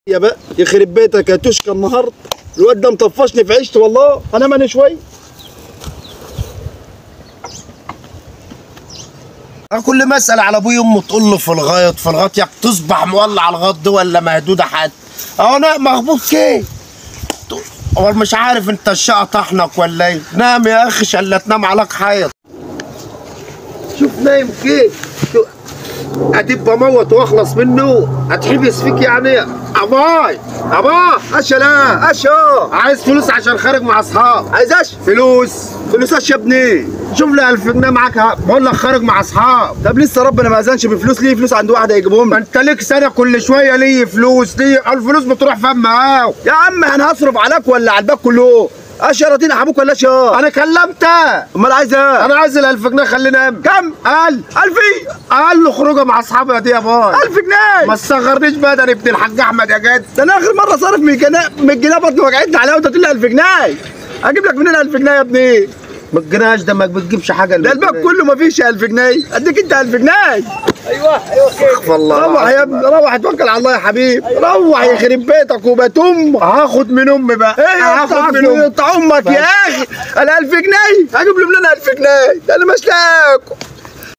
يا بقى يخرب بيتك يا توشكا النهارده الواد ده مطفشني في عيشتي والله. انا ماني شويه كل ما اسال على ابوي امه تقول له في الغيط ياك تصبح مولع الغط دي ولا مهدوده حد. انا مخبوط كده هو مش عارف انت الشقه طحنك ولا ايه. نام يا اخي شلا تنام عليك حيط. شوف نايم كده اديب بموت واخلص منه هتحبس فيك يعني. اباي اشا لا اشا عايز فلوس عشان خارج مع اصحاب. عايز ايش؟ فلوس ايش يا ابني؟ شوف لي 1000 جنيه معاك بقول لك خارج مع اصحاب. طب لسه ربنا ما اذنش بفلوس. ليه فلوس عند واحد هيجيبهم لي؟ انت ليك سنه كل شويه ليه فلوس ليه الفلوس بتروح فين معاه. يا عم انا هصرف عليك ولا على الباك كله؟ اشرتين ابوك ولا اشهر؟ انا كلمته. امال عايز ايه؟ انا عايز ال 1000 جنيه خليني امشي. كم؟ قال 1000. قال له خروجه مع اصحابها دي يا باي 1000 جنيه. ما تصغرنيش بقى ده انا ابن الحاج احمد يا جد. ده انا اخر مره صارف 100 جنيه بطني وجعتني عليها وانت تقول لي 1000 جنيه. اجيب لك منين 1000 جنيه يا ابني؟ ما تجيناش ده ما بتجيبش حاجه. ده الباك كله ما فيش 1000 جنيه. اديك انت 1000 جنيه. ايوه كده والله. روح يا ابني روح اتوكل على الله يا حبيبي. روح يخرب بيتك وبات امك. هاخد من امي بقى. ايه هاخد من امي امك يا اخي. ال 1000 جنيه هجيب له منين 1000 جنيه؟ ده انا مش لاقي.